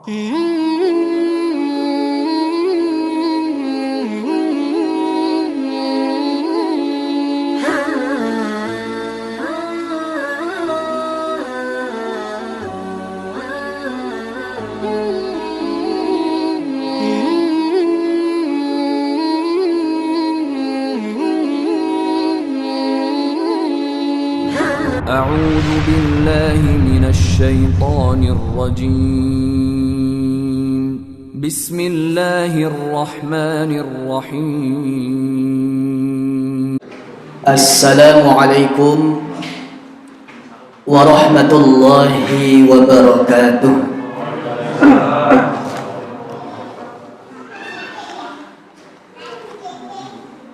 A'udzu billahi minasy syaithanir rajim. Bismillahirrahmanirrahim. Assalamualaikum warahmatullahi wabarakatuh.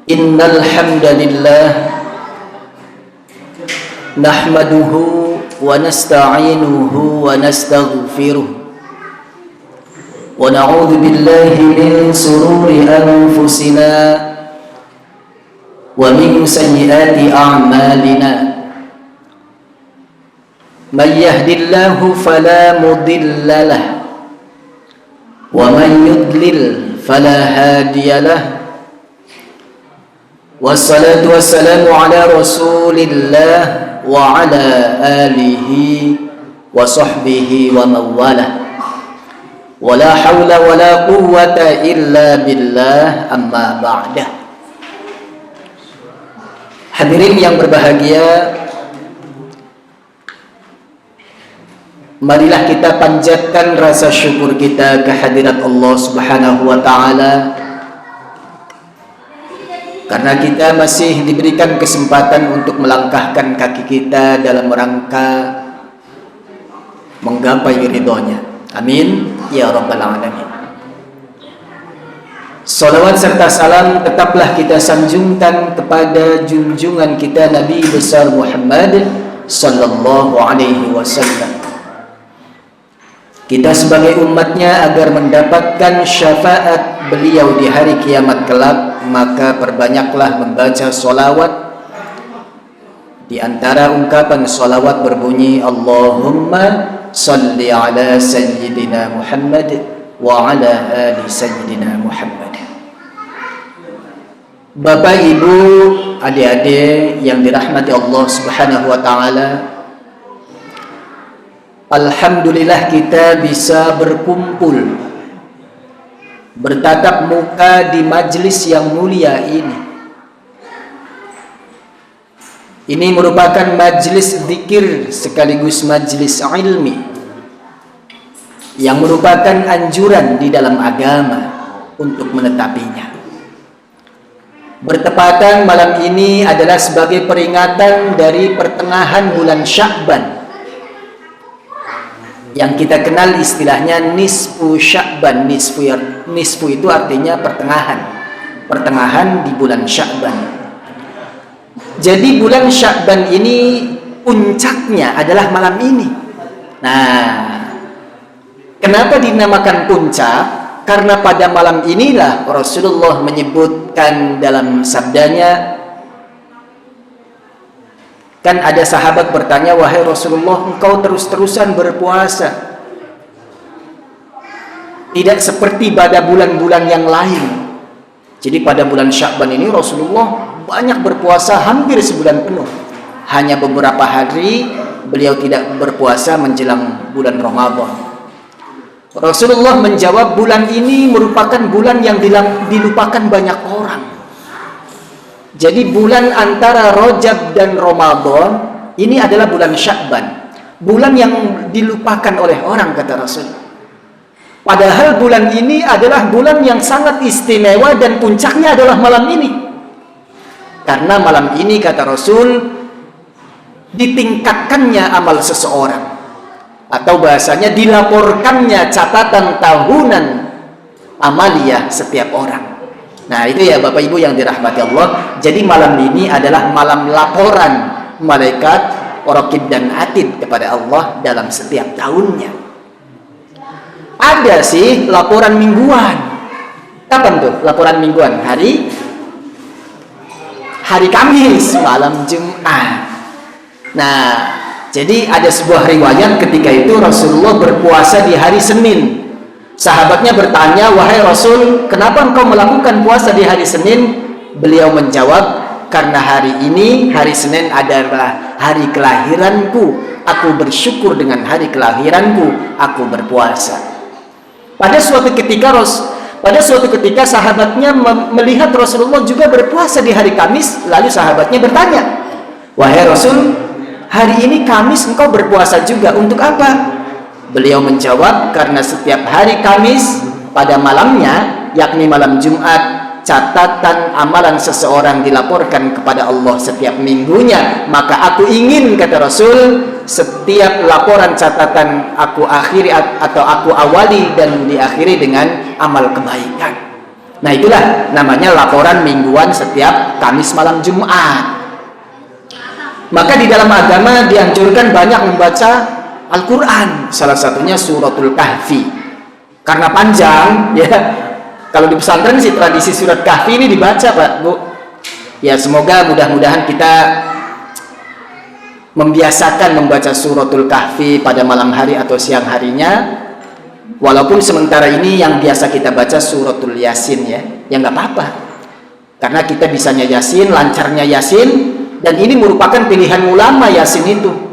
Innal hamdalillah nahmaduhu wa nasta'inuhu wa nastaghfiruh wa na'udzu billahi min shururi anfusina wa min sayyiati a'malina. Man yahdihillahu fala mudilla lahu wa man yudlil fala hadiya lahu. Wassalatu wassalamu ala Rasulillah wa ala alihi wa sahbihi wa mawalah. Wa la hawla wa la quwwata illa billah, amma ba'dah. Hadirin yang berbahagia, marilah kita panjatkan rasa syukur kita kehadirat Allah Subhanahu wa ta'ala, karena kita masih diberikan kesempatan untuk melangkahkan kaki kita dalam rangka menggapai ridhonya. Amin ya rabbal alamin. Salawat serta salam tetaplah kita sanjungkan kepada junjungan kita Nabi besar Muhammad sallallahu alaihi wasallam. Kita sebagai umatnya agar mendapatkan syafaat beliau di hari kiamat kelak, maka perbanyaklah membaca solawat. Di antara ungkapan solawat berbunyi Allahumma salli ala sayyidina Muhammad wa ala ali sayyidina Muhammad. Bapak, ibu, adik-adik yang dirahmati Allah Subhanahu wa ta'ala, alhamdulillah kita bisa berkumpul, bertatap muka di majlis yang mulia ini. Ini merupakan majlis zikir sekaligus majlis ilmi yang merupakan anjuran di dalam agama untuk menetapinya. Bertepatan malam ini adalah sebagai peringatan dari pertengahan bulan Sya'ban, yang kita kenal istilahnya nisfu Sya'ban. Nisfu itu artinya pertengahan di bulan Sya'ban. Jadi bulan Sya'ban ini puncaknya adalah malam ini. Nah, kenapa dinamakan puncak? Karena pada malam inilah Rasulullah menyebutkan dalam sabdanya, kan ada sahabat bertanya, wahai Rasulullah, engkau terus-terusan berpuasa, tidak seperti pada bulan-bulan yang lain. Jadi pada bulan Sya'ban ini Rasulullah banyak berpuasa, hampir sebulan penuh. Hanya beberapa hari beliau tidak berpuasa menjelang bulan Ramadan. Rasulullah menjawab, bulan ini merupakan bulan yang dilupakan banyak orang. Jadi bulan antara Rajab dan Ramadan ini adalah bulan Sya'ban, bulan yang dilupakan oleh orang, kata Rasul. Padahal bulan ini adalah bulan yang sangat istimewa dan puncaknya adalah malam ini. Karena malam ini, kata Rasul, ditingkatkannya amal seseorang, atau bahasanya dilaporkannya catatan tahunan amaliyah setiap orang. Nah, itu ya Bapak Ibu yang dirahmati Allah. Jadi malam ini adalah malam laporan malaikat Raqib dan Atid kepada Allah dalam setiap tahunnya. Ada sih laporan mingguan. Kapan tuh laporan mingguan? Hari Kamis, malam Jumat. Nah, jadi ada sebuah riwayat ketika itu Rasulullah berpuasa di hari Senin. Sahabatnya bertanya, "Wahai Rasul, kenapa engkau melakukan puasa di hari Senin?" Beliau menjawab, "Karena hari ini, hari Senin adalah hari kelahiranku. Aku bersyukur dengan hari kelahiranku, aku berpuasa." Pada suatu ketika sahabatnya melihat Rasulullah juga berpuasa di hari Kamis, lalu sahabatnya bertanya, "Wahai Rasul, hari ini Kamis engkau berpuasa juga, untuk apa?" Beliau menjawab, "Karena setiap hari Kamis pada malamnya, yakni malam Jumat, catatan amalan seseorang dilaporkan kepada Allah setiap minggunya. Maka aku ingin," kata Rasul, "setiap laporan catatan aku akhiri atau aku awali dan diakhiri dengan amal kebaikan." Nah, itulah namanya laporan mingguan setiap Kamis malam Jumat. Maka di dalam agama dianjurkan banyak membaca Al-Quran, salah satunya suratul Kahfi. Karena panjang, ya. Kalau di pesantren sih tradisi surat Kahfi ini dibaca, Pak, Bu. Ya, semoga mudah-mudahan kita membiasakan membaca suratul Kahfi pada malam hari atau siang harinya. Walaupun sementara ini yang biasa kita baca suratul Yasin, ya nggak apa-apa. Karena kita bisanya Yasin, lancarnya Yasin, dan ini merupakan pilihan ulama Yasin itu.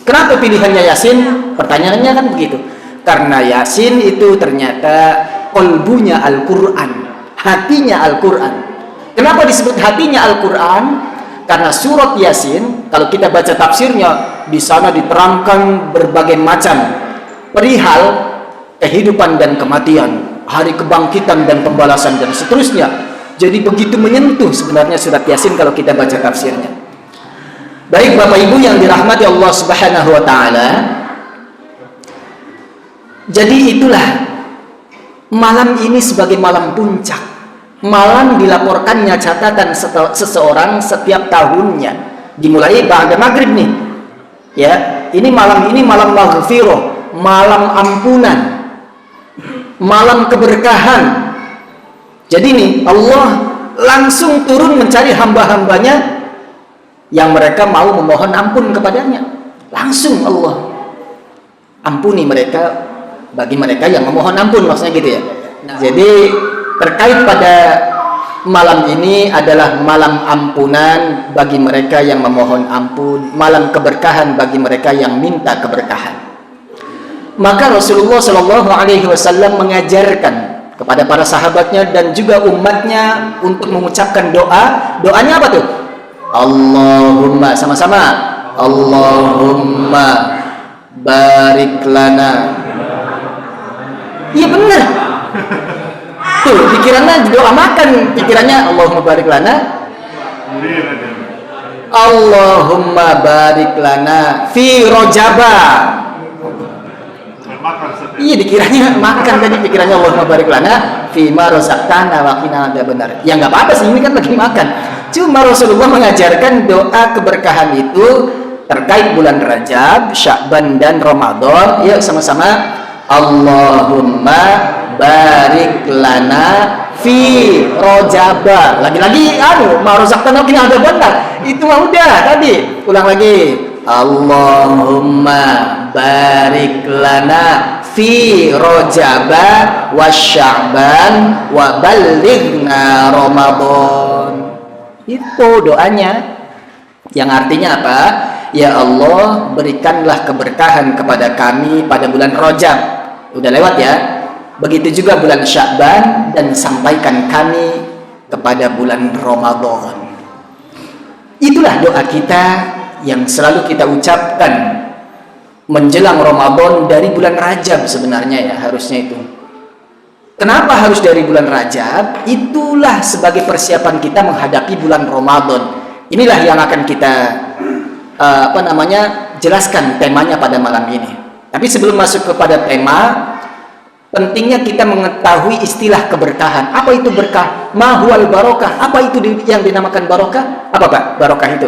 Kenapa pilihannya Yasin? Pertanyaannya kan begitu. Karena Yasin itu ternyata qalbunya Al-Quran, hatinya Al-Quran. Kenapa disebut hatinya Al-Quran? Karena surat Yasin, kalau kita baca tafsirnya, di sana diterangkan berbagai macam perihal kehidupan dan kematian, hari kebangkitan dan pembalasan, dan seterusnya. Jadi begitu menyentuh sebenarnya surat Yasin kalau kita baca tafsirnya. Baik Bapak Ibu yang dirahmati Allah Subhanahu wa taala. Jadi itulah malam ini sebagai malam puncak. Malam dilaporkannya catatan seseorang setiap tahunnya. Dimulai pada maghrib nih. Ya, ini malam maghfirah, malam ampunan, malam keberkahan. Jadi nih Allah langsung turun mencari hamba-hambanya yang mereka mau memohon ampun kepadanya. Langsung Allah ampuni mereka, bagi mereka yang memohon ampun, maksudnya gitu ya. Jadi terkait pada malam ini adalah malam ampunan bagi mereka yang memohon ampun, malam keberkahan bagi mereka yang minta keberkahan. Maka Rasulullah Shallallahu Alaihi Wasallam mengajarkan kepada para sahabatnya dan juga umatnya untuk mengucapkan doa. Doanya apa tuh? Allahumma, sama-sama, Allahumma barik lana. Iya benar. Tuh, pikirannya doa makan, pikirannya Allahumma barik lana. Allahumma barik lana fi rojaba. Iya, dikiranya makan tadi, pikirannya Allahumma barik lana fi ma razaqtana wa qina adzabannar. Ya nggak apa-apa sih, ini kan lagi makan. Cuma Rasulullah mengajarkan doa keberkahan itu terkait bulan Rajab, Sya'ban dan Ramadan. Yuk sama-sama, Allahumma barik lana fi rojaba. Lagi-lagi ma razaqtana wa qina adzabannar. Itu mah udah tadi. Ulang lagi. Allahumma barik lana fi rojaba wa sya'ban wa balighna Ramadan. Itu doanya, yang artinya apa? Ya Allah, berikanlah keberkahan kepada kami pada bulan Rajab. Udah lewat ya. Begitu juga bulan Sya'ban, dan sampaikan kami kepada bulan Ramadan. Itulah doa kita yang selalu kita ucapkan menjelang Ramadan dari bulan Rajab sebenarnya, ya harusnya itu. Kenapa harus dari bulan Rajab? Itulah sebagai persiapan kita menghadapi bulan Ramadan. Inilah yang akan kita jelaskan temanya pada malam ini. Tapi sebelum masuk kepada tema, pentingnya kita mengetahui istilah keberkahan. Apa itu berkah? Ma huwal barokah? Apa itu yang dinamakan barokah? Apa Pak barokah itu?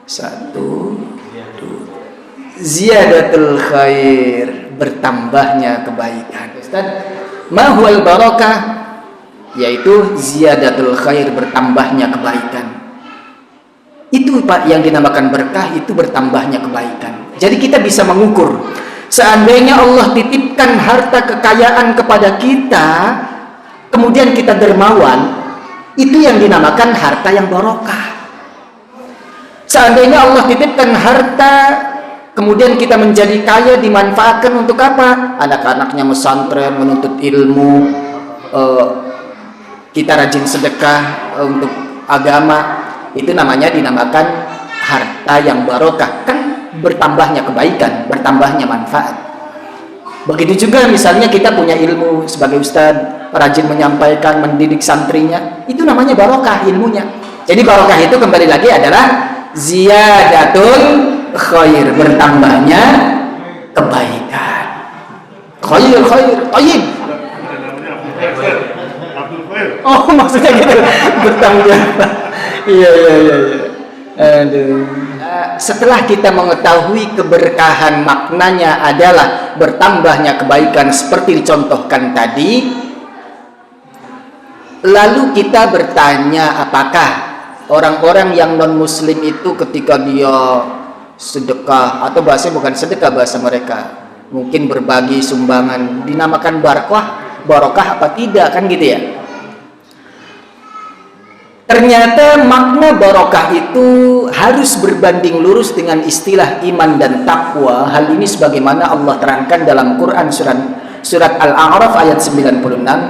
Satu, ziyadatul khair, bertambahnya kebaikan. Ustaz, ma huwal barokah? Yaitu ziyadatul khair, bertambahnya kebaikan. Itu Pak yang dinamakan berkah, itu bertambahnya kebaikan. Jadi kita bisa mengukur, seandainya Allah titip titipkan harta kekayaan kepada kita, kemudian kita dermawan, itu yang dinamakan harta yang barokah. Seandainya Allah titipkan harta, kemudian kita menjadi kaya, dimanfaatkan untuk apa? Anak-anaknya pesantren, menuntut ilmu, kita rajin sedekah untuk agama, itu dinamakan harta yang barokah. Kan bertambahnya kebaikan, bertambahnya manfaat. Begitu juga misalnya kita punya ilmu sebagai ustadz, rajin menyampaikan, mendidik santrinya, itu namanya barokah ilmunya. Jadi barokah itu kembali lagi adalah ziyadatul khair, bertambahnya kebaikan. Khair, tayyib. Oh, maksudnya gitu. Bertambah. Iya. Aduh. Setelah kita mengetahui keberkahan, maknanya adalah bertambahnya kebaikan seperti dicontohkan tadi, lalu kita bertanya, apakah orang-orang yang non-muslim itu ketika dia sedekah, atau bahasanya bukan sedekah, bahasa mereka mungkin berbagi sumbangan, dinamakan barokah apa tidak, kan gitu ya. Ternyata makna barokah itu harus berbanding lurus dengan istilah iman dan takwa. Hal ini sebagaimana Allah terangkan dalam Quran surat Al-A'raf ayat 96.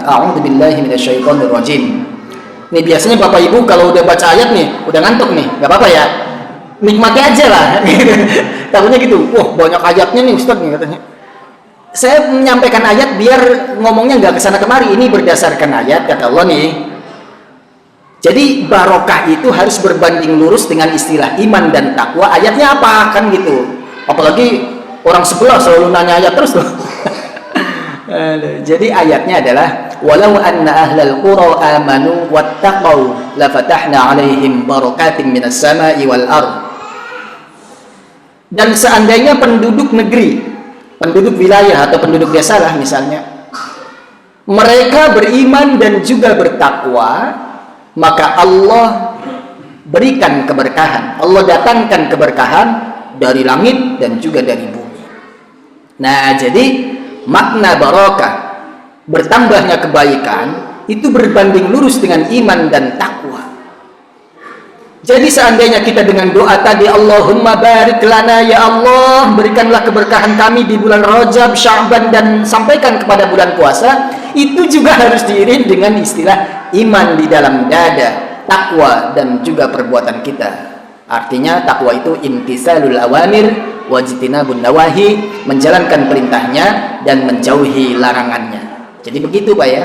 A'udzubillahi minasyaitonirrajim. Nih biasanya Bapak Ibu kalau udah baca ayat nih, udah ngantuk nih, nggak apa-apa ya, nikmati aja lah. Takutnya gitu, wah banyak ayatnya nih Ustaz nih katanya. Saya menyampaikan ayat biar ngomongnya nggak kesana kemari. Ini berdasarkan ayat kata Allah nih. Jadi barokah itu harus berbanding lurus dengan istilah iman dan takwa. Ayatnya apa kan gitu. Apalagi orang sebelah selalu nanya ayat terus loh. Jadi ayatnya adalah walau anna ahlal qura amanu wattaqau la fatahna alaihim barakatim minas sama'i wal ard. Dan seandainya penduduk negeri, penduduk wilayah atau penduduk desa lah misalnya, mereka beriman dan juga bertakwa, maka Allah berikan keberkahan, Allah datangkan keberkahan dari langit dan juga dari bumi. Nah, jadi makna barokah, bertambahnya kebaikan, itu berbanding lurus dengan iman dan takwa. Jadi seandainya kita dengan doa tadi, Allahumma barik lana ya Allah, berikanlah keberkahan kami di bulan Rajab, Sya'ban, dan sampaikan kepada bulan puasa, itu juga harus diiring dengan istilah iman di dalam dada, takwa, dan juga perbuatan kita. Artinya takwa itu imtisalul awamir wajtinabun nawahi, menjalankan perintahnya dan menjauhi larangannya. Jadi begitu Pak ya.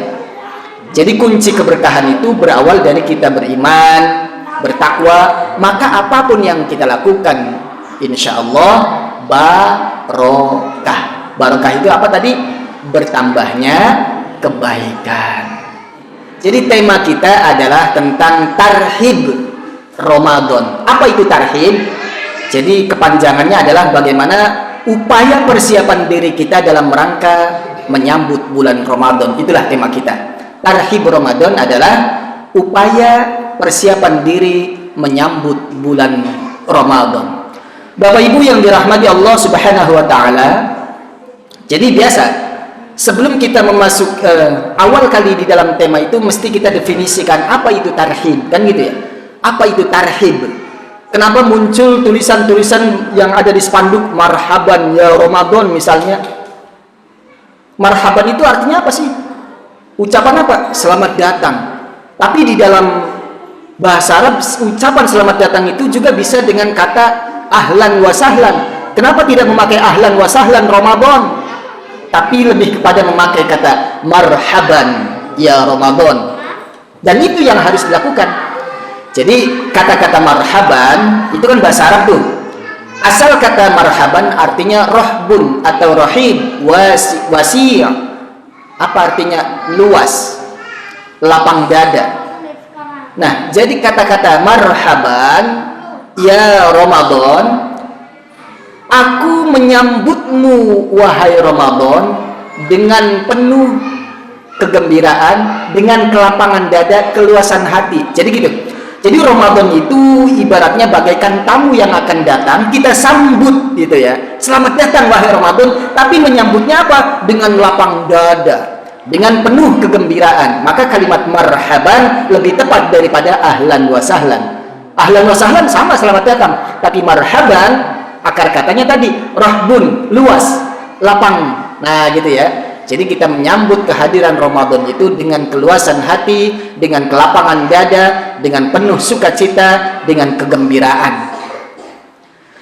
Jadi kunci keberkahan itu berawal dari kita beriman, bertakwa, maka apapun yang kita lakukan insya Allah barokah. Barokah itu apa tadi? Bertambahnya kebaikan. Jadi tema kita adalah tentang tarhib Ramadan. Apa itu tarhib? Jadi kepanjangannya adalah bagaimana upaya persiapan diri kita dalam rangka menyambut bulan Ramadan. Itulah tema kita. Tarhib Ramadan adalah upaya persiapan diri menyambut bulan Ramadan. Bapak Ibu yang dirahmati Allah Subhanahu wa taala. Jadi biasa sebelum kita memasuk awal kali di dalam tema itu mesti kita definisikan apa itu tarhib, kan gitu ya. Apa itu tarhib? Kenapa muncul tulisan-tulisan yang ada di spanduk marhaban ya Ramadan misalnya? Marhaban itu artinya apa sih? Ucapan apa? Selamat datang. Tapi di dalam bahasa Arab ucapan selamat datang itu juga bisa dengan kata ahlan wa sahlan. Kenapa tidak memakai ahlan wa sahlan Ramadan? Tapi lebih kepada memakai kata marhaban ya Ramadan. Dan itu yang harus dilakukan. Jadi kata-kata marhaban itu kan bahasa Arab tuh. Asal kata marhaban artinya rohbun atau rohib, wasi'. Apa artinya? Luas, lapang dada. Nah, jadi kata-kata marhaban ya Ramadan, aku menyambutmu wahai Ramadan dengan penuh kegembiraan, dengan kelapangan dada, keluasan hati. Jadi gitu. Jadi Ramadan itu ibaratnya bagaikan tamu yang akan datang, kita sambut gitu ya. Selamat datang wahai Ramadan, tapi menyambutnya apa? Dengan lapang dada, dengan penuh kegembiraan. Maka kalimat marhaban lebih tepat daripada ahlan wa sahlan. Ahlan wa sahlan sama selamat datang, tapi marhaban akar katanya tadi rahbun, luas, lapang. Nah, gitu ya. Jadi kita menyambut kehadiran Ramadan itu dengan keluasan hati, dengan kelapangan dada, dengan penuh sukacita, dengan kegembiraan.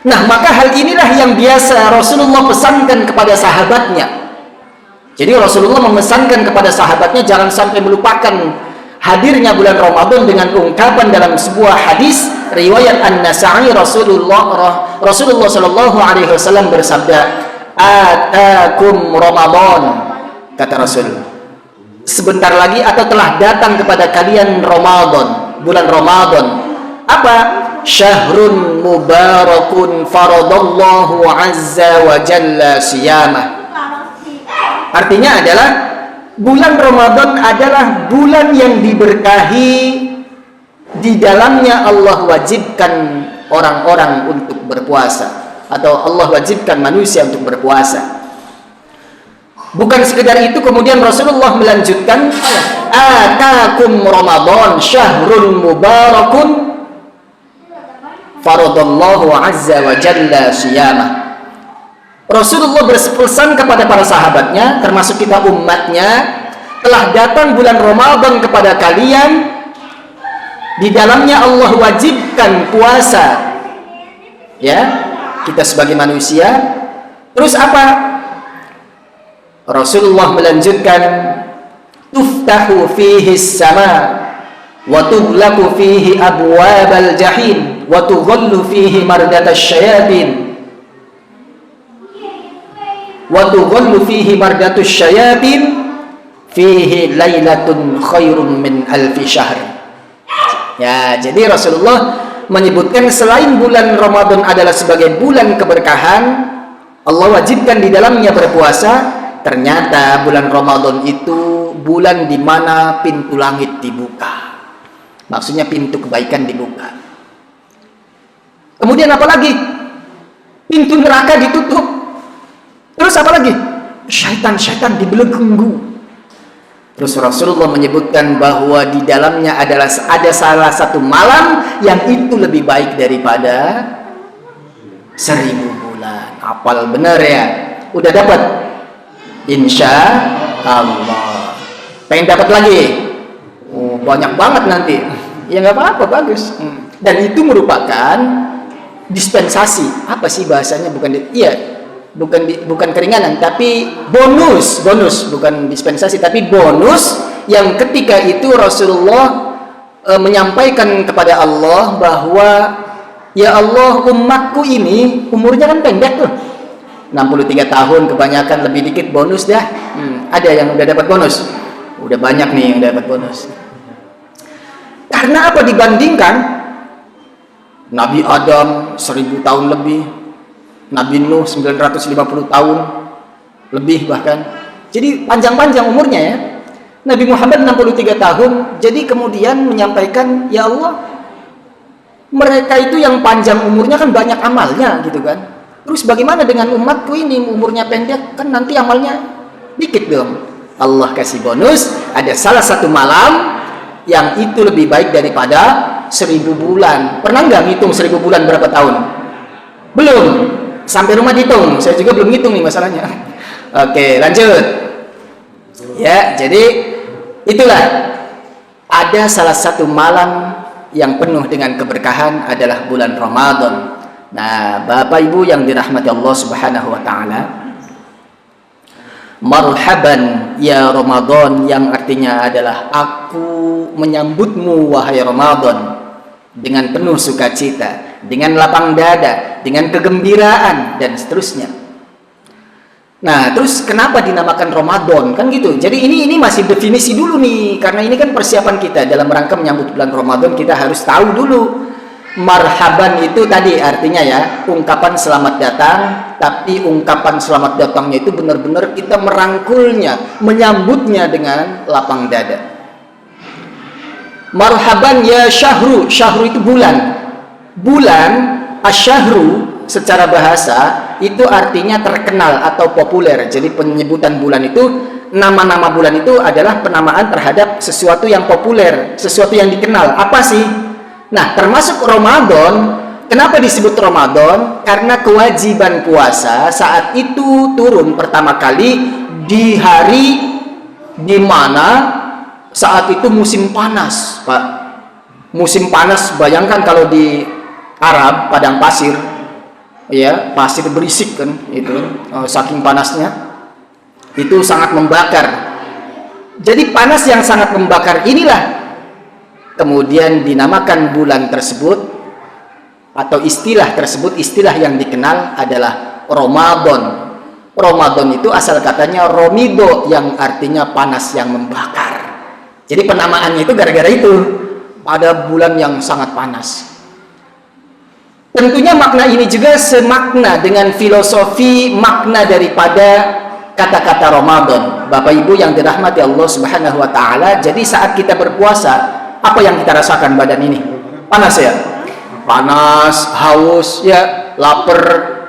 Nah, maka hal inilah yang biasa Rasulullah pesankan kepada sahabatnya. Jadi Rasulullah memesankan kepada sahabatnya jangan sampai melupakan hadirnya bulan Ramadan dengan ungkapan dalam sebuah hadis riwayat An-Nasa'i. Rasulullah Shallallahu Alaihi Wasallam bersabda, "Atakum Ramadan." Kata Rasul, sebentar lagi atau telah datang kepada kalian Ramadan, bulan Ramadan. Apa? Syahrun mubarakun faradallahu azza wa jalla siyamah. Artinya adalah bulan Ramadan adalah bulan yang diberkahi, di dalamnya Allah wajibkan orang-orang untuk berpuasa, atau Allah wajibkan manusia untuk berpuasa. Bukan sekedar itu, kemudian Rasulullah melanjutkan, atakum Ramadan syahrun mubarakun faradallahu azza wa jalla siyamah. Rasulullah berpesan kepada para sahabatnya, termasuk kita umatnya, telah datang bulan Ramadan kepada kalian, di dalamnya Allah wajibkan puasa. Ya, kita sebagai manusia. Terus apa? Rasulullah melanjutkan, tuftahu fihi sama wa tughlaqu fihi abwabal jahim wa tughallu fihi mardatasy syayatin wa tughallu fihi mardatusy syayatin fihi lailatun khairum min alfi syahr. Ya, jadi Rasulullah menyebutkan selain bulan Ramadan adalah sebagai bulan keberkahan, Allah wajibkan di dalamnya berpuasa. Ternyata bulan Ramadan itu bulan di mana pintu langit dibuka. Maksudnya pintu kebaikan dibuka. Kemudian apa lagi? Pintu neraka ditutup. Terus apa lagi? Syaitan-syaitan dibelenggu. Terus Rasulullah menyebutkan bahwa di dalamnya ada salah satu malam yang itu lebih baik daripada 1000 bulan. Apal bener ya? Udah dapat? Insya Allah. Pengen dapat lagi? Oh, banyak banget nanti. Ya nggak apa-apa, bagus. Dan itu merupakan dispensasi. Apa sih bahasanya? Bukan keringanan, tapi bonus, bukan dispensasi, tapi bonus yang ketika itu Rasulullah menyampaikan kepada Allah bahwa ya Allah, umatku ini umurnya kan pendek tuh. 63 tahun kebanyakan, lebih dikit bonus dah. Ada yang udah dapat bonus. Udah banyak nih yang dapat bonus. Karena apa? Dibandingkan Nabi Adam 1000 tahun lebih, Nabi Nuh 950 tahun lebih bahkan. Jadi panjang-panjang umurnya ya. Nabi Muhammad 63 tahun. Jadi kemudian menyampaikan, ya Allah, mereka itu yang panjang umurnya kan banyak amalnya gitu kan. Terus bagaimana dengan umatku ini umurnya pendek, kan nanti amalnya dikit dong. Allah kasih bonus, ada salah satu malam yang itu lebih baik daripada 1000 bulan. Pernah nggak ngitung 1000 bulan berapa tahun? Belum. Sampai rumah dihitung. Saya juga belum ngitung nih masalahnya. Oke, lanjut. Ya, jadi itulah, ada salah satu malam yang penuh dengan keberkahan adalah bulan Ramadan. Nah, Bapak Ibu yang dirahmati Allah Subhanahu wa taala, marhaban ya Ramadan, yang artinya adalah aku menyambutmu wahai Ramadan dengan penuh sukacita, dengan lapang dada, dengan kegembiraan dan seterusnya. Nah, terus kenapa dinamakan Ramadan? Kan gitu. Jadi ini masih definisi dulu nih, karena ini kan persiapan kita dalam rangka menyambut bulan Ramadan, kita harus tahu dulu. Marhaban itu tadi artinya ya, ungkapan selamat datang, tapi ungkapan selamat datangnya itu benar-benar kita merangkulnya, menyambutnya dengan lapang dada. Marhaban ya syahru. Syahru itu bulan. Bulan, asyahru secara bahasa itu artinya terkenal atau populer. Jadi penyebutan bulan itu, nama-nama bulan itu adalah penamaan terhadap sesuatu yang populer, sesuatu yang dikenal. Apa sih? Nah, termasuk Ramadan. Kenapa disebut Ramadan? Karena kewajiban puasa saat itu turun pertama kali di hari di mana saat itu musim panas, Pak. Musim panas, bayangkan kalau di Arab, padang pasir, ya, pasir berisik kan, itu saking panasnya, itu sangat membakar. Jadi panas yang sangat membakar inilah kemudian dinamakan bulan tersebut, atau istilah tersebut, istilah yang dikenal adalah Ramadan. Ramadan itu asal katanya romido, yang artinya panas yang membakar. Jadi penamaannya itu gara-gara itu, pada bulan yang sangat panas. Tentunya makna ini juga semakna dengan filosofi makna daripada kata-kata Ramadan. Bapak Ibu yang dirahmati Allah Subhanahu wa taala, jadi saat kita berpuasa, apa yang kita rasakan badan ini? Panas ya? Panas, haus, ya, lapar,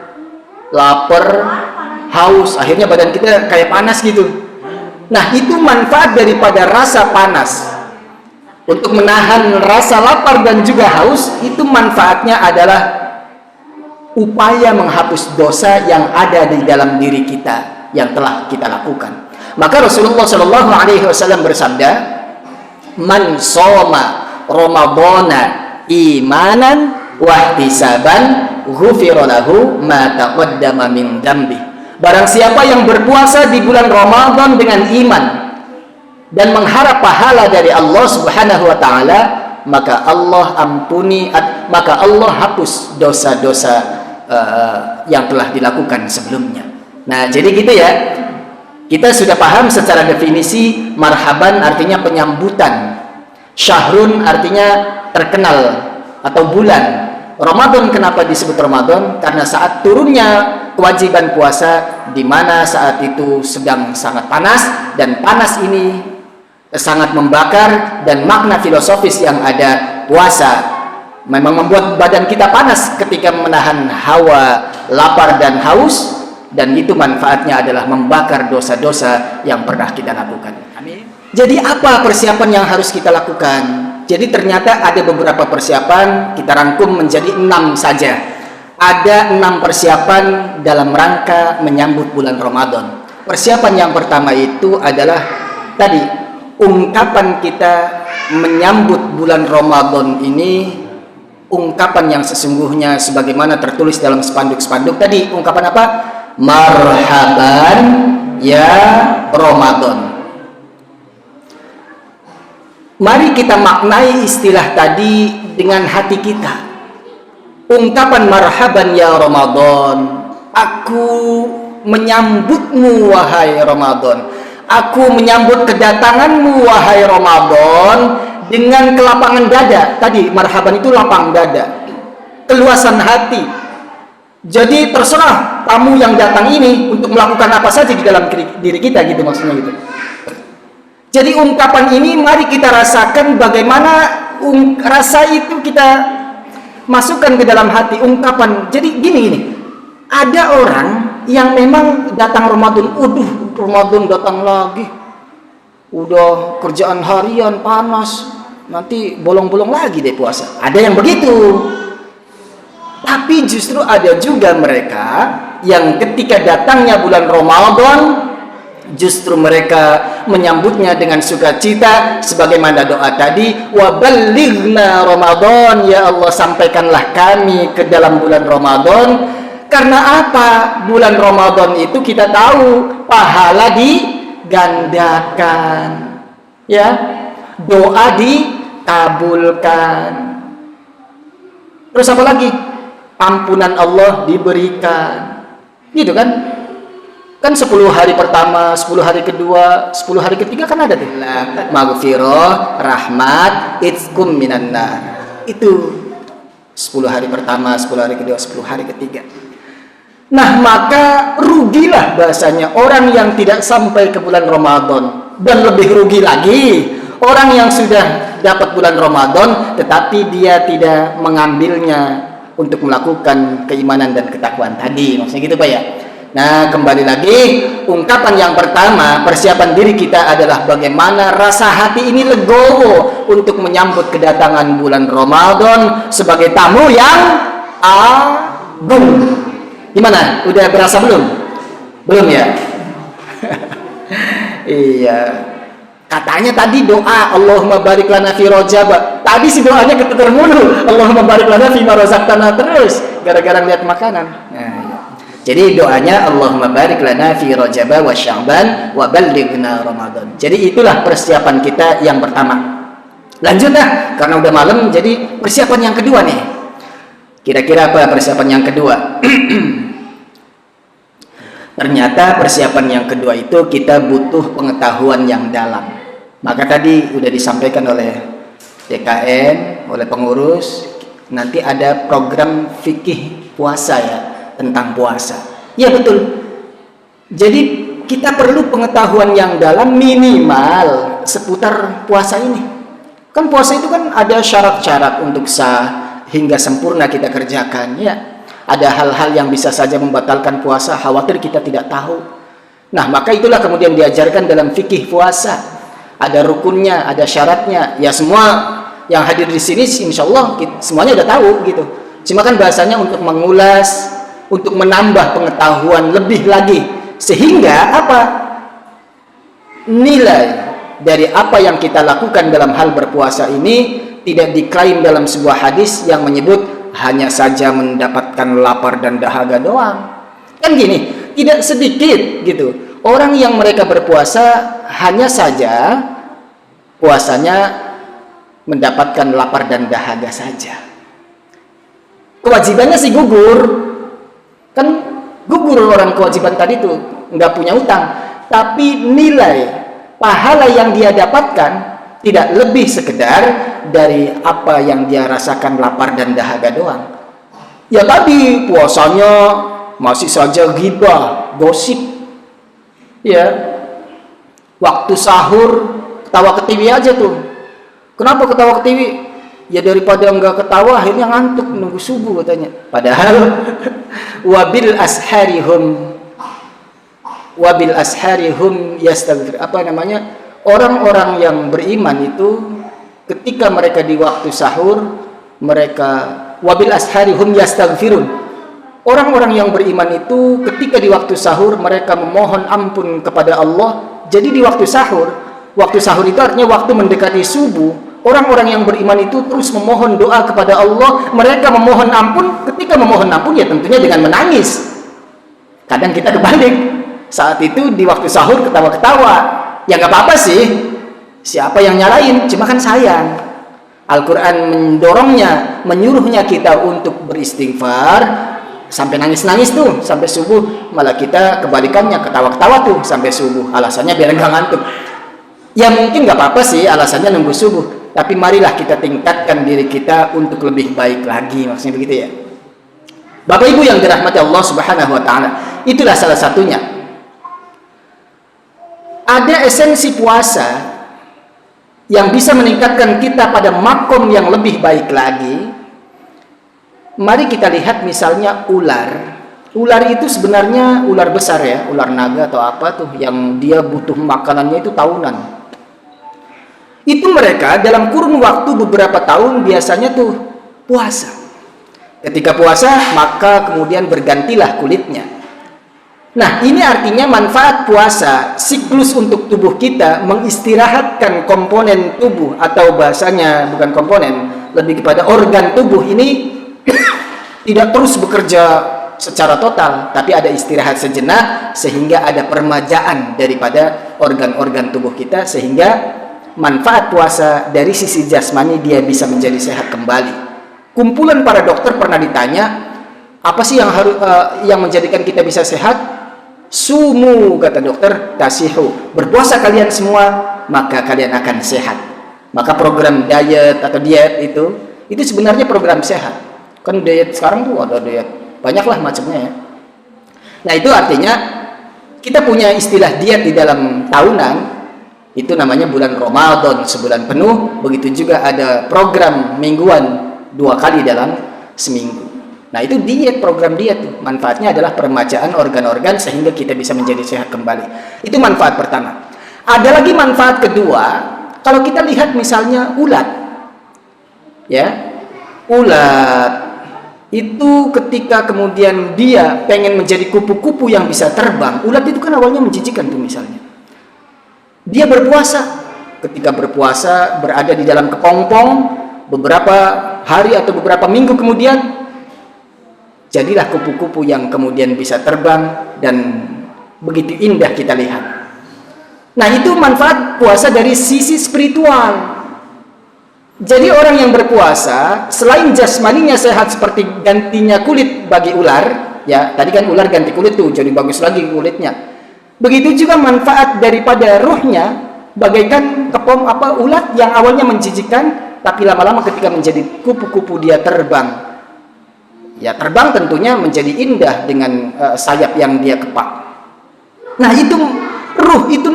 haus. Akhirnya badan kita kayak panas gitu. Nah, itu manfaat daripada rasa panas. Untuk menahan rasa lapar dan juga haus, itu manfaatnya adalah upaya menghapus dosa yang ada di dalam diri kita yang telah kita lakukan. Maka Rasulullah Shallallahu Alaihi Wasallam bersabda, "Man soma Ramadana imanan wahtisaban, ghufira lahu ma taqaddama min dzambi." Barang siapa yang berpuasa di bulan Ramadan dengan iman dan mengharap pahala dari Allah Subhanahu wa taala, maka Allah ampuni, maka Allah hapus dosa-dosa yang telah dilakukan sebelumnya. Nah, jadi gitu ya. Kita sudah paham secara definisi marhaban artinya penyambutan. Syahrun artinya terkenal atau bulan. Ramadan kenapa disebut Ramadan? Karena saat turunnya kewajiban puasa, di mana saat itu sedang sangat panas, dan panas ini sangat membakar, dan makna filosofis yang ada puasa memang membuat badan kita panas ketika menahan hawa lapar dan haus, dan itu manfaatnya adalah membakar dosa-dosa yang pernah kita lakukan. Amin. Jadi apa persiapan yang harus kita lakukan? Jadi ternyata ada beberapa persiapan, kita rangkum menjadi 6 saja. Ada 6 persiapan dalam rangka menyambut bulan Ramadan. Persiapan yang pertama itu adalah tadi, ungkapan kita menyambut bulan Ramadan ini, ungkapan yang sesungguhnya sebagaimana tertulis dalam spanduk-spanduk tadi. Ungkapan apa? Marhaban ya Ramadan. Mari kita maknai istilah tadi dengan hati kita. Ungkapan marhaban ya Ramadan, aku menyambutmu wahai Ramadan, aku menyambut kedatanganmu wahai Ramadan dengan kelapangan dada. Tadi marhaban itu lapang dada, keluasan hati. Jadi terserah tamu yang datang ini untuk melakukan apa saja di dalam diri kita, gitu maksudnya gitu. Jadi ungkapan ini mari kita rasakan bagaimana rasa itu kita masukkan ke dalam hati ungkapan. Jadi gini, ada orang yang memang datang Ramadan, Ramadan datang lagi, udah kerjaan harian panas, nanti bolong-bolong lagi deh puasa. Ada yang begitu. Tapi justru ada juga mereka yang ketika datangnya bulan Ramadan, justru mereka menyambutnya dengan sukacita sebagaimana doa tadi, wa ballighna Ramadan, ya Allah sampaikanlah kami ke dalam bulan Ramadan. Karena apa? Bulan Ramadan itu kita tahu pahala digandakan, ya, doa dikabulkan, terus apa lagi? Ampunan Allah diberikan, gitu kan? Kan 10 hari pertama, 10 hari kedua, 10 hari ketiga kan ada tuh. Maghfirah, rahmat, itqum minan nar. Itu 10 hari pertama, 10 hari kedua, 10 hari ketiga. Nah, maka rugilah bahasanya orang yang tidak sampai ke bulan Ramadan. Dan lebih rugi lagi Orang yang sudah dapat bulan Ramadan tetapi dia tidak mengambilnya untuk melakukan keimanan dan ketakwaan tadi, maksudnya gitu Pak ya. Nah, kembali lagi, ungkapan yang pertama, persiapan diri kita adalah bagaimana rasa hati ini legowo untuk menyambut kedatangan bulan Ramadan sebagai tamu yang agung. Gimana? Udah berasa belum? Belum ya? Iya. Katanya tadi doa Allahumma barik lana fi Rajab. Tadi si doanya keteter mulu. Allahumma barik lana fi ma razaqtana terus gara-gara lihat makanan. Nah, iya. Jadi doanya Allahumma barik lana fi Rajab wa Sya'ban wa ballighna Ramadan. Jadi itulah persiapan kita yang pertama. Lanjut dah, karena udah malam, jadi persiapan yang kedua nih. Kira-kira apa persiapan yang kedua? Ternyata persiapan yang kedua itu kita butuh pengetahuan yang dalam. Maka tadi udah disampaikan oleh DKN, oleh pengurus, nanti ada program fikih puasa ya, tentang puasa. Ya betul. Jadi kita perlu pengetahuan yang dalam minimal seputar puasa ini. Kan puasa itu kan ada syarat-syarat untuk sah hingga sempurna kita kerjakan ya. Ada hal-hal yang bisa saja membatalkan puasa, khawatir kita tidak tahu. Nah, maka itulah kemudian diajarkan dalam fikih puasa. Ada rukunnya, ada syaratnya. Ya semua yang hadir di sini insya Allah semuanya udah tahu gitu. Cuma kan bahasanya untuk mengulas, untuk menambah pengetahuan lebih lagi. Sehingga apa? Nilai dari apa yang kita lakukan dalam hal berpuasa ini tidak diklaim dalam sebuah hadis yang menyebut hanya saja mendapatkan lapar dan dahaga doang. Kan gini, tidak sedikit gitu orang yang mereka berpuasa hanya saja puasanya mendapatkan lapar dan dahaga saja. Kewajibannya sih gugur. Kan gugur orang kewajiban tadi tuh, nggak punya utang. Tapi nilai pahala yang dia dapatkan tidak lebih sekedar dari apa yang dia rasakan lapar dan dahaga doang. Ya tadi puasanya masih saja ghibah, gosip. Ya. Waktu sahur ketawa ketiwi aja tuh. Kenapa ketawa ketiwi? Ya daripada enggak ketawa akhirnya ngantuk nunggu subuh katanya. Padahal wabil asharihum yastaghfir. Apa namanya? Orang-orang yang beriman itu ketika mereka di waktu sahur mereka wabil asharihum yastaghfirun. Orang-orang yang beriman itu ketika di waktu sahur mereka memohon ampun kepada Allah. Jadi di waktu sahur itu artinya waktu mendekati subuh, orang-orang yang beriman itu terus memohon doa kepada Allah. Mereka memohon ampun, ketika memohon ampun ya tentunya dengan menangis. Kadang kita kebalik, saat itu di waktu sahur ketawa-ketawa. Ya nggak apa-apa sih, siapa yang nyalain, cuma kan sayang. Al-Quran mendorongnya, menyuruhnya kita untuk beristighfar sampai nangis-nangis tuh, sampai subuh. Malah kita kebalikannya, ketawa-ketawa tuh sampai subuh. Alasannya biar nggak ngantuk. Ya mungkin nggak apa-apa sih alasannya nunggu subuh, tapi marilah kita tingkatkan diri kita untuk lebih baik lagi, maksudnya begitu ya. Bapak Ibu yang dirahmati Allah Subhanahu wa taala, itulah salah satunya. Ada esensi puasa yang bisa meningkatkan kita pada makom yang lebih baik lagi. Mari kita lihat misalnya ular. Ular itu sebenarnya ular besar ya, ular naga atau apa tuh yang dia butuh makanannya itu tahunan. Itu mereka dalam kurun waktu beberapa tahun biasanya tuh puasa. Ketika puasa maka kemudian bergantilah kulitnya. Nah, ini artinya manfaat puasa, siklus untuk tubuh kita mengistirahatkan komponen tubuh atau bahasanya bukan komponen, lebih kepada organ tubuh ini tidak terus bekerja secara total, tapi ada istirahat sejenak sehingga ada permajaan daripada organ-organ tubuh kita sehingga manfaat puasa dari sisi jasmani dia bisa menjadi sehat kembali. Kumpulan para dokter pernah ditanya, apa sih yang menjadikan kita bisa sehat? Sumu, kata dokter, tasihu. Berpuasa kalian semua, maka kalian akan sehat. Maka program diet atau diet itu sebenarnya program sehat. Kan diet sekarang tuh ada diet, banyaklah macamnya ya. Nah itu artinya kita punya istilah diet di dalam tahunan. Itu namanya bulan Ramadan, sebulan penuh. Begitu juga ada program mingguan 2 kali dalam seminggu. Nah, itu diet, program diet tuh. Manfaatnya adalah peremajaan organ-organ sehingga kita bisa menjadi sehat kembali. Itu manfaat pertama. Ada lagi manfaat kedua, kalau kita lihat misalnya ulat. Ya. Ulat itu ketika kemudian dia pengen menjadi kupu-kupu yang bisa terbang. Ulat itu kan awalnya menjijikan tuh misalnya. Dia berpuasa. Ketika berpuasa berada di dalam kepompong beberapa hari atau beberapa minggu kemudian, jadilah kupu-kupu yang kemudian bisa terbang dan begitu indah kita lihat. Nah, itu manfaat puasa dari sisi spiritual. Jadi orang yang berpuasa, selain jasmaninya sehat seperti gantinya kulit bagi ular, ya tadi kan ular ganti kulit tuh, jadi bagus lagi kulitnya. Begitu juga manfaat daripada ruhnya, bagaikan ulat yang awalnya menjijikkan, tapi lama-lama ketika menjadi kupu-kupu dia terbang. Ya terbang tentunya menjadi indah dengan sayap yang dia kepak. Nah itu ruh itu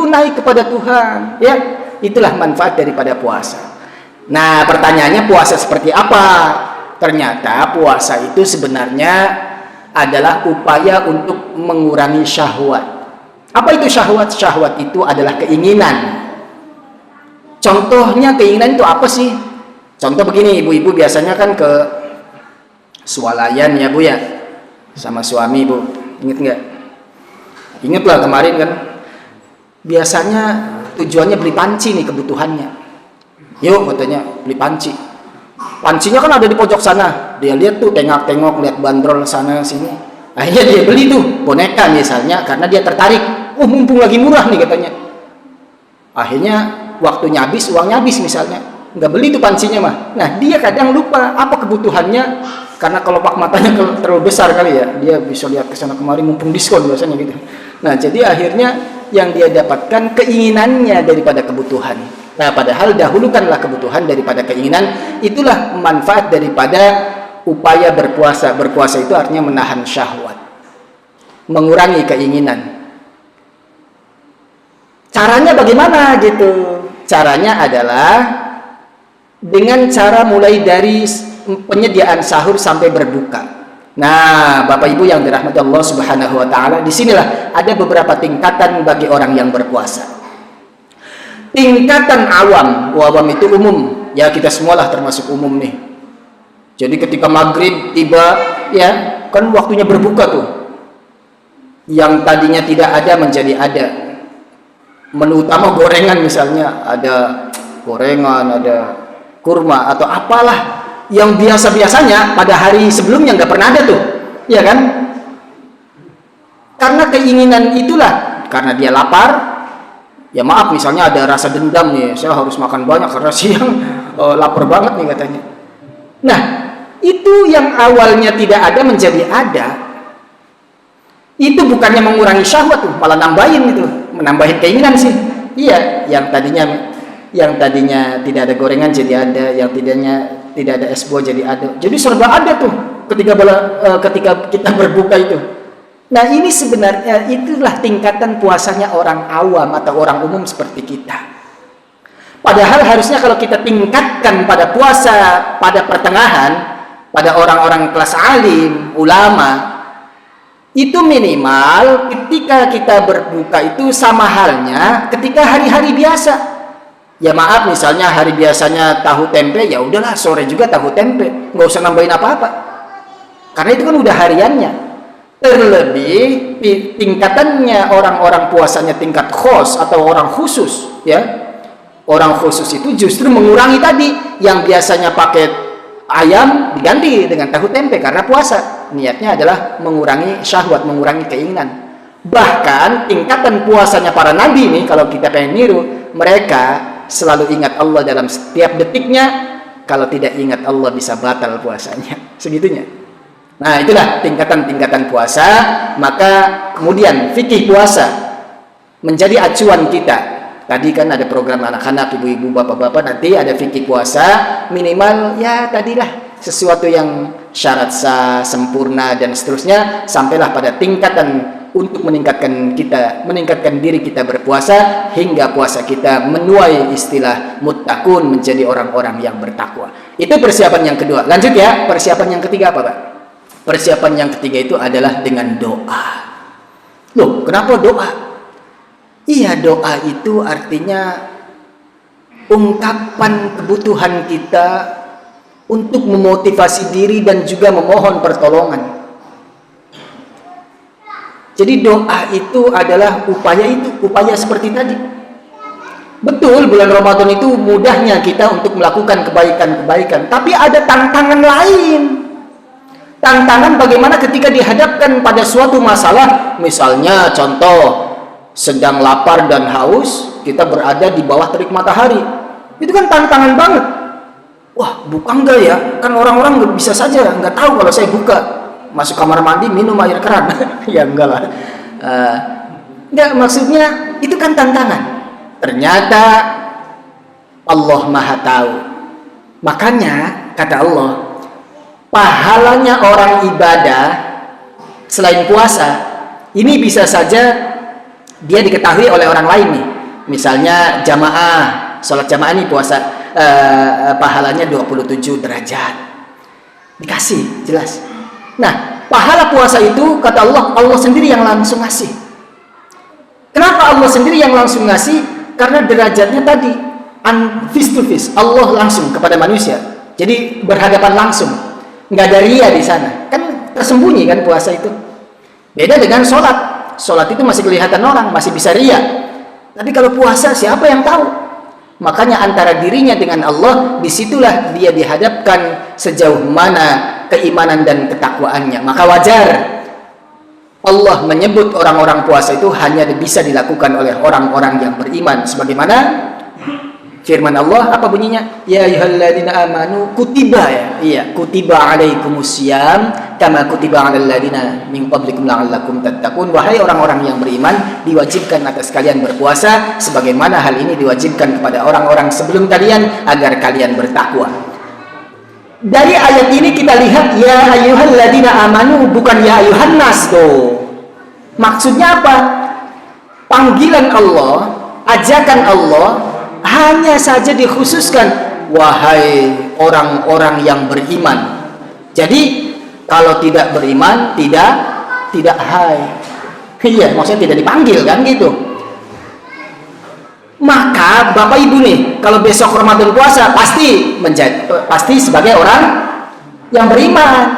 naik kepada Tuhan, ya. Itulah manfaat daripada puasa. Nah, pertanyaannya puasa seperti apa? Ternyata puasa itu sebenarnya adalah upaya untuk mengurangi syahwat. Apa itu syahwat? Syahwat itu adalah keinginan. Contohnya keinginan itu apa sih? Contoh begini, ibu-ibu biasanya kan ke swalayan ya Bu ya, sama suami Bu. Ingat nggak? Ingat lah kemarin kan. Biasanya tujuannya beli panci nih kebutuhannya. Yuk katanya beli panci. Pancinya kan ada di pojok sana. Dia lihat tuh tengok-tengok, lihat bandrol sana sini. Akhirnya dia beli tuh boneka misalnya karena dia tertarik. Oh mumpung lagi murah nih katanya. Akhirnya waktunya habis, uangnya habis misalnya. Nggak beli tuh pancinya mah. Nah dia kadang lupa apa kebutuhannya. Karena kalau pak matanya terlalu besar kali ya. Dia bisa lihat ke sana kemari mumpung diskon biasanya gitu. Nah jadi akhirnya yang dia dapatkan keinginannya daripada kebutuhan. Nah, padahal dahulukanlah kebutuhan daripada keinginan. Itulah manfaat daripada upaya berpuasa. Berpuasa itu artinya menahan syahwat, mengurangi keinginan. Caranya bagaimana gitu? Caranya adalah dengan cara mulai dari penyediaan sahur sampai berbuka. Nah, Bapak Ibu yang dirahmati Allah Subhanahu wa taala, disinilah ada beberapa tingkatan bagi orang yang berpuasa. Tingkatan awam itu umum, ya kita semualah termasuk umum nih. Jadi ketika maghrib tiba, ya kan waktunya berbuka tuh. Yang tadinya tidak ada menjadi ada. Menu utama gorengan misalnya, ada gorengan, ada kurma atau apalah yang biasa-biasanya pada hari sebelumnya nggak pernah ada tuh, ya kan? Karena keinginan itulah, karena dia lapar, ya maaf misalnya ada rasa dendam nih, saya harus makan banyak karena siang lapar banget nih katanya. Nah, itu yang awalnya tidak ada menjadi ada, itu bukannya mengurangi syahwat tuh, malah nambahin gitu, menambahin keinginan sih. Iya, yang tadinya tidak ada gorengan jadi ada, yang tidak ada es buah jadi ada. Jadi serba ada tuh ketika kita berbuka itu. Nah, ini sebenarnya itulah tingkatan puasanya orang awam atau orang umum seperti kita. Padahal harusnya kalau kita tingkatkan pada puasa pada pertengahan, pada orang-orang kelas alim, ulama, itu minimal ketika kita berbuka itu sama halnya ketika hari-hari biasa. Ya maaf, misalnya hari biasanya tahu tempe, ya udahlah sore juga tahu tempe, nggak usah nambahin apa-apa. Karena itu kan udah hariannya. Terlebih tingkatannya orang-orang puasanya tingkat khos atau orang khusus, ya. Orang khusus itu justru mengurangi tadi yang biasanya pakai ayam diganti dengan tahu tempe karena puasa. Niatnya adalah mengurangi syahwat, mengurangi keinginan. Bahkan tingkatan puasanya para nabi nih, kalau kita pengen niru, mereka selalu ingat Allah dalam setiap detiknya. Kalau tidak ingat Allah bisa batal puasanya. Segitunya. Nah, itulah tingkatan-tingkatan puasa. Maka kemudian fikih puasa menjadi acuan kita. Tadi kan ada program anak-anak, ibu-ibu, bapak-bapak, nanti ada fikih puasa. Minimal ya tadilah sesuatu yang syarat sah, sempurna dan seterusnya, sampailah pada tingkatan untuk meningkatkan diri kita berpuasa hingga puasa kita menuai istilah muttaqun, menjadi orang-orang yang bertakwa. Itu persiapan yang kedua. Lanjut ya, persiapan yang ketiga apa, Pak? Persiapan yang ketiga itu adalah dengan doa. Loh, kenapa doa? Iya, doa itu artinya ungkapan kebutuhan kita untuk memotivasi diri dan juga memohon pertolongan. Jadi doa itu adalah upaya seperti tadi. Betul, bulan Ramadan itu mudahnya kita untuk melakukan kebaikan-kebaikan, tapi ada tantangan lain. Tantangan bagaimana ketika dihadapkan pada suatu masalah, misalnya contoh sedang lapar dan haus, kita berada di bawah terik matahari. Itu kan tantangan banget. Wah, buka enggak ya? Kan orang-orang nggak bisa saja, nggak tahu kalau saya buka. Masuk kamar mandi minum air keran. Ya enggak lah. Enggak, maksudnya itu kan tantangan. Ternyata Allah Maha tahu. Makanya kata Allah, pahalanya orang ibadah selain puasa ini bisa saja dia diketahui oleh orang lain nih. Misalnya jamaah, sholat jamaah nih puasa, pahalanya 27 derajat. Dikasih, jelas. Nah, pahala puasa itu kata Allah, Allah sendiri yang langsung ngasih. Kenapa Allah sendiri yang langsung ngasih? Karena derajatnya tadi face to face, Allah langsung kepada manusia. Jadi berhadapan langsung, nggak ada ria di sana. Kan tersembunyi kan puasa itu. Beda dengan sholat. Sholat itu masih kelihatan orang, masih bisa ria. Tapi kalau puasa siapa yang tahu? Makanya antara dirinya dengan Allah, disitulah dia dihadapkan sejauh mana keimanan dan ketakwaannya. Maka wajar Allah menyebut orang-orang puasa itu hanya bisa dilakukan oleh orang-orang yang beriman. Sebagaimana firman Allah, apa bunyinya? Ya ayyuhalladzina amanu kutiba, ya. Iya, kutiba alaikumusiyam kama kutiba alal ladzina min qablikum la'allakum tattaqun. Wahai orang-orang yang beriman, diwajibkan atas kalian berpuasa sebagaimana hal ini diwajibkan kepada orang-orang sebelum kalian agar kalian bertakwa. Dari ayat ini kita lihat ya ayyuhalladzina amanu, bukan ya ayyuhan nas tuh. Maksudnya apa? Panggilan Allah, ajakan Allah hanya saja dikhususkan wahai orang-orang yang beriman. Jadi kalau tidak beriman tidak hai. Iya, maksudnya tidak dipanggil kan gitu. Maka Bapak Ibu nih, kalau besok Ramadan puasa pasti sebagai orang yang beriman.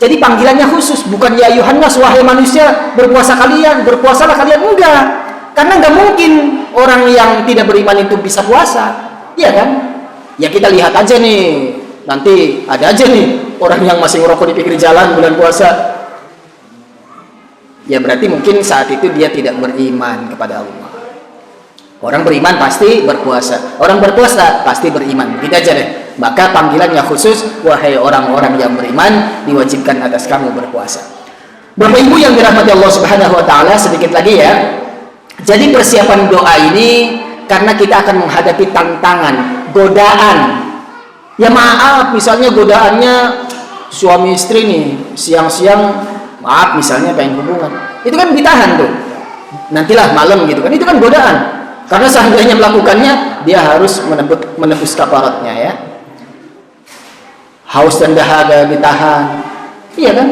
Jadi panggilannya khusus, bukan ya Yohanes wahai manusia berpuasalah kalian, enggak. Karena nggak mungkin orang yang tidak beriman itu bisa puasa, iya kan? Ya kita lihat aja nih, nanti ada aja nih orang yang masih ngerokok di pinggir jalan bulan puasa. Ya berarti mungkin saat itu dia tidak beriman kepada Allah. Orang beriman pasti berpuasa, orang berpuasa pasti beriman. Gitu aja deh. Maka panggilannya khusus, wahai orang-orang yang beriman, diwajibkan atas kamu berpuasa. Bapak Ibu yang dirahmati Allah Subhanahu wa taala, sedikit lagi ya. Jadi persiapan doa ini karena kita akan menghadapi tantangan, godaan. Ya maaf, misalnya godaannya suami istri nih, siang-siang maaf misalnya pengen hubungan. Itu kan ditahan tuh. Nantilah malam gitu kan. Itu kan godaan. Karena seandainya melakukannya, dia harus menebus kafaratnya ya. Haus dan dahaga ditahan. Iya kan?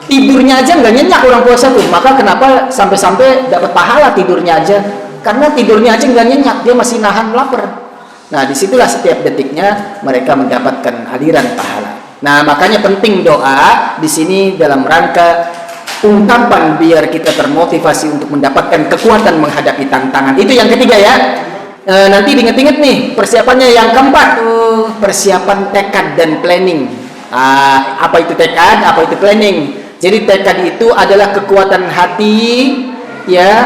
Tidurnya aja nggak nyenyak orang puasa tuh. Maka kenapa sampai-sampai dapat pahala tidurnya aja? Karena tidurnya aja nggak nyenyak, dia masih nahan lapar. Nah, disitulah setiap detiknya mereka mendapatkan aliran pahala. Nah, makanya penting doa di sini dalam rangka ungkapan biar kita termotivasi untuk mendapatkan kekuatan menghadapi tantangan. Itu yang ketiga ya. Nanti diinget-inget nih persiapannya. Yang keempat, persiapan tekad dan planning. Apa itu tekad? Apa itu planning? Jadi tekad itu adalah kekuatan hati ya,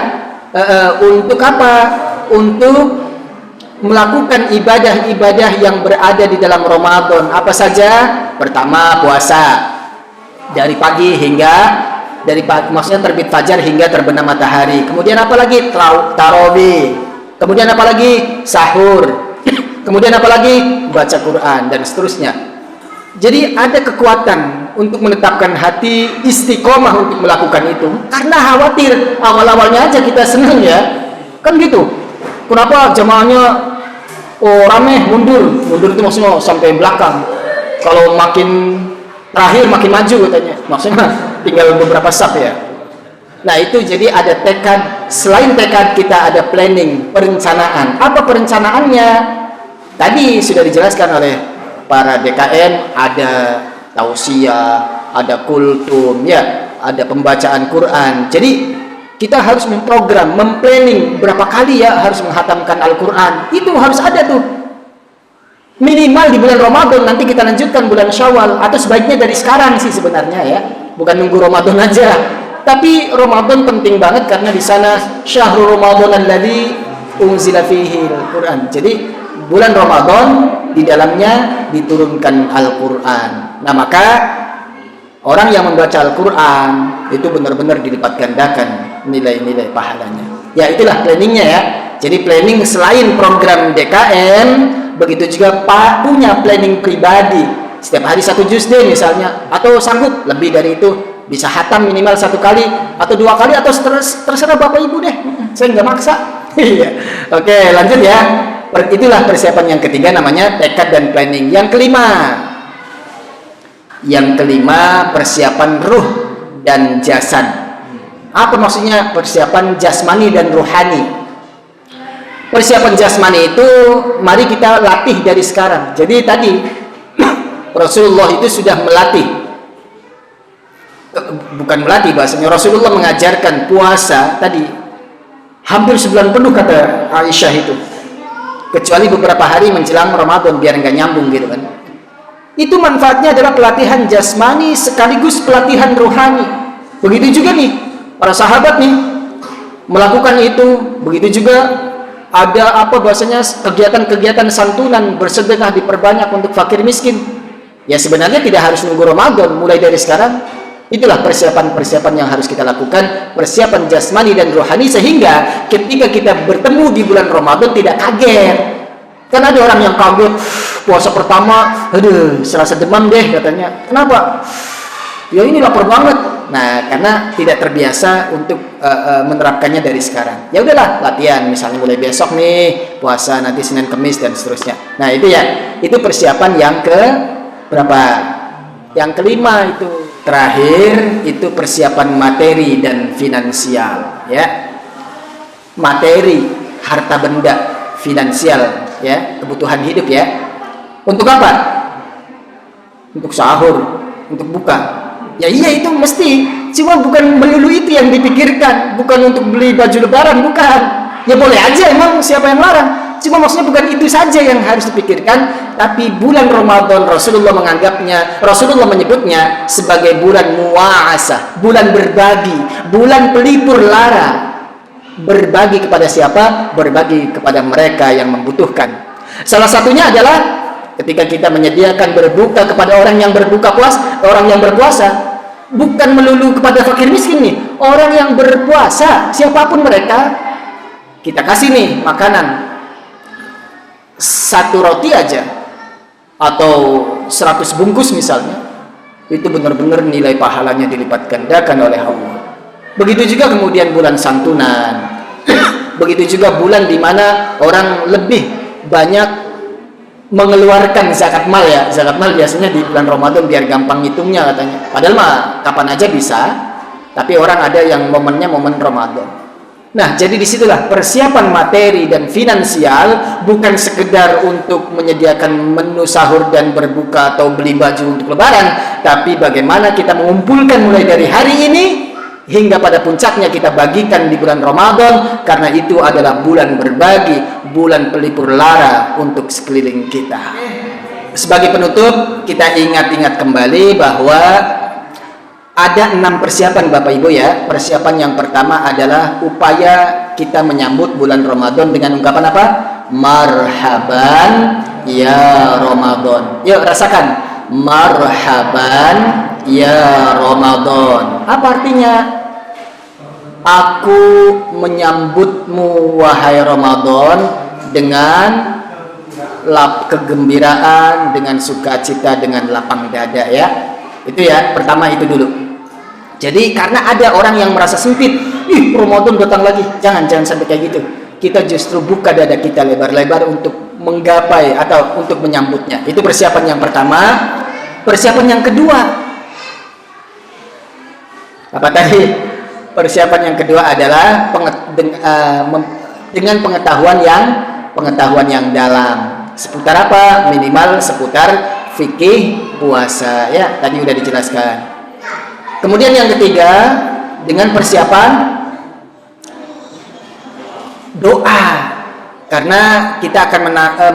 untuk apa? Untuk melakukan ibadah-ibadah yang berada di dalam Ramadan. Apa saja? Pertama, puasa dari pagi maksudnya terbit fajar hingga terbenam matahari. Kemudian apa lagi? Tarawih. Kemudian apa lagi? Sahur. Kemudian apa lagi? Baca Quran dan seterusnya. Jadi ada kekuatan untuk menetapkan hati istiqomah untuk melakukan itu? Karena khawatir awal-awalnya aja kita senang ya, kan gitu. Kenapa jamaahnya rame, mundur itu maksudnya sampai belakang. Kalau makin terakhir makin maju katanya, maksudnya tinggal beberapa saf ya. Nah itu jadi ada tekad, selain tekad kita ada planning, perencanaan. Apa perencanaannya? Tadi sudah dijelaskan oleh para DKM, ada tausiah, ada kultum, ya, ada pembacaan Quran. Jadi kita harus memprogram, memplanning berapa kali ya harus menghatamkan Al-Quran. Itu harus ada tuh. Minimal di bulan Ramadan, nanti kita lanjutkan bulan Syawal, atau sebaiknya dari sekarang sih sebenarnya ya, bukan nunggu Ramadan aja. Tapi Ramadan penting banget karena di sana syahrul Ramadan alladzi unzila fihi Al-Quran. Jadi bulan Ramadan di dalamnya diturunkan Al-Quran. Nah maka orang yang membaca Al-Quran itu benar-benar dilipat gandakan nilai-nilai pahalanya. Ya itulah planningnya ya. Jadi planning selain program DKM, begitu juga Pak punya planning pribadi. Setiap hari 1 juz deh misalnya, atau sanggup lebih dari itu, bisa hatam minimal 1 kali atau 2 kali, atau terserah Bapak Ibu deh. Saya nggak maksa. Iya. Oke, lanjut ya. Itulah persiapan yang ketiga, namanya tekad dan planning. Yang kelima persiapan ruh dan jasad. Apa maksudnya persiapan jasmani dan ruhani? Persiapan jasmani itu mari kita latih dari sekarang. Jadi tadi Rasulullah itu sudah melatih, bukan melatih bahasanya, Rasulullah mengajarkan puasa tadi hampir sebulan penuh kata Aisyah itu, kecuali beberapa hari menjelang Ramadan biar nggak nyambung gitu kan. Itu manfaatnya adalah pelatihan jasmani sekaligus pelatihan rohani. Begitu juga nih para sahabat nih melakukan itu. Begitu juga ada apa bahasanya kegiatan-kegiatan santunan, bersedekah diperbanyak untuk fakir miskin. Ya sebenarnya tidak harus nunggu Ramadan, mulai dari sekarang. Itulah persiapan-persiapan yang harus kita lakukan, persiapan jasmani dan rohani, sehingga ketika kita bertemu di bulan Ramadan tidak kaget. Kan ada orang yang kaget puasa pertama, aduh serasa demam deh katanya. Kenapa? Ya ini lapar banget. Nah, karena tidak terbiasa untuk menerapkannya dari sekarang. Ya udahlah, latihan misalnya mulai besok nih puasa, nanti Senin Kamis dan seterusnya. Nah, itu ya. Itu persiapan yang ke berapa? Yang kelima itu. Terakhir itu persiapan materi dan finansial, ya. Materi, harta benda, finansial, ya, kebutuhan hidup ya. Untuk apa? Untuk sahur, untuk buka. Ya iya itu mesti, cuma bukan melulu itu yang dipikirkan, bukan untuk beli baju lebaran, bukan. Ya boleh aja, emang siapa yang larang. Cuma maksudnya bukan itu saja yang harus dipikirkan, tapi bulan Ramadan Rasulullah menyebutnya sebagai bulan mua'asah, bulan berbagi, bulan pelipur lara. Berbagi kepada siapa? Berbagi kepada mereka yang membutuhkan. Salah satunya adalah ketika kita menyediakan berbuka kepada orang yang berpuasa, bukan melulu kepada fakir miskin nih, orang yang berpuasa, siapapun mereka, kita kasih nih makanan 1 roti aja atau 100 bungkus misalnya, itu benar-benar nilai pahalanya dilipat gandakan oleh Allah. Begitu juga kemudian bulan santunan, begitu juga bulan di mana orang lebih banyak mengeluarkan zakat mal ya. Zakat mal biasanya di bulan Ramadan biar gampang ngitungnya katanya, padahal mah kapan aja bisa, tapi orang ada yang momennya momen Ramadan. Nah, jadi disitulah persiapan materi dan finansial, bukan sekedar untuk menyediakan menu sahur dan berbuka atau beli baju untuk lebaran, tapi bagaimana kita mengumpulkan mulai dari hari ini hingga pada puncaknya kita bagikan di bulan Ramadan, karena itu adalah bulan berbagi, bulan pelipur lara untuk sekeliling kita. Sebagai penutup, kita ingat-ingat kembali bahwa ada 6 persiapan Bapak Ibu ya. Persiapan yang pertama adalah upaya kita menyambut bulan Ramadan dengan ungkapan apa? Marhaban ya Ramadan. Yuk rasakan. Marhaban ya Ramadan. Apa artinya? Aku menyambutmu wahai Ramadan dengan kegembiraan, dengan sukacita, dengan lapang dada ya. Itu ya, pertama itu dulu. Jadi karena ada orang yang merasa sempit, ih Ramadan datang lagi, jangan sampai kayak gitu. Kita justru buka dada kita lebar-lebar untuk menggapai atau untuk menyambutnya. Itu persiapan yang pertama. Persiapan yang kedua, apa tadi? Persiapan yang kedua adalah dengan pengetahuan yang dalam. Seputar apa? Minimal seputar fikih puasa ya, tadi udah dijelaskan. Kemudian yang ketiga, dengan persiapan doa, karena kita akan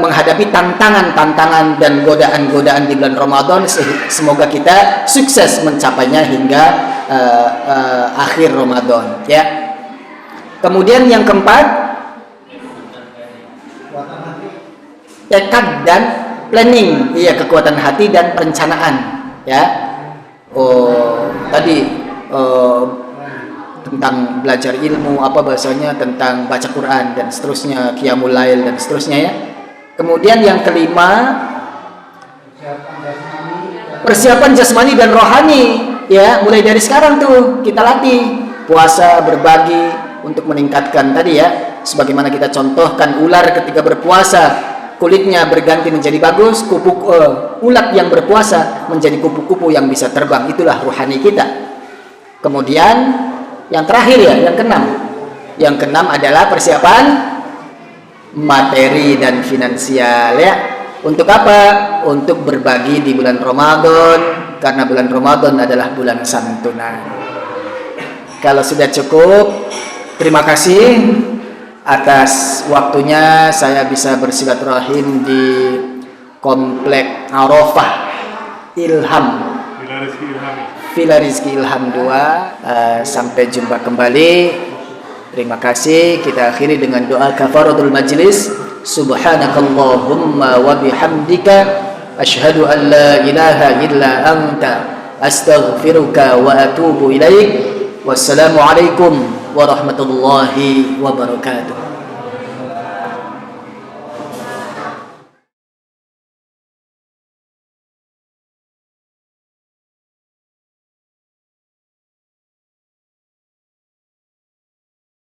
menghadapi tantangan-tantangan dan godaan-godaan di bulan Ramadan. Semoga kita sukses mencapainya hingga akhir Ramadan ya. Kemudian yang keempat, tekad dan planning, iya, kekuatan hati dan perencanaan ya. Tadi tentang belajar ilmu, apa bahasanya, tentang baca Quran dan seterusnya, qiyamul lail dan seterusnya ya. Kemudian yang kelima, persiapan jasmani dan rohani ya, mulai dari sekarang tuh kita latih puasa, berbagi untuk meningkatkan tadi ya, sebagaimana kita contohkan ular ketika berpuasa kulitnya berganti menjadi bagus, ulat yang berpuasa menjadi kupu-kupu yang bisa terbang. Itulah rohani kita. Kemudian yang terakhir ya, yang keenam adalah persiapan materi dan finansial ya. Untuk apa? Untuk berbagi di bulan Ramadan, karena bulan Ramadan adalah bulan santunan. Kalau sudah cukup, terima kasih atas waktunya saya bisa bersilaturahim di Komplek Arafah Ilham, Villa Rizki Ilham 2. Sampai jumpa kembali. Terima kasih. Kita akhiri dengan doa kafaratul majlis. Subhanakallahumma wa bihamdika asyhadu an la ilaha illa anta astaghfiruka wa atubu ilaik. Wassalamualaikum warahmatullahi wabarakatuh.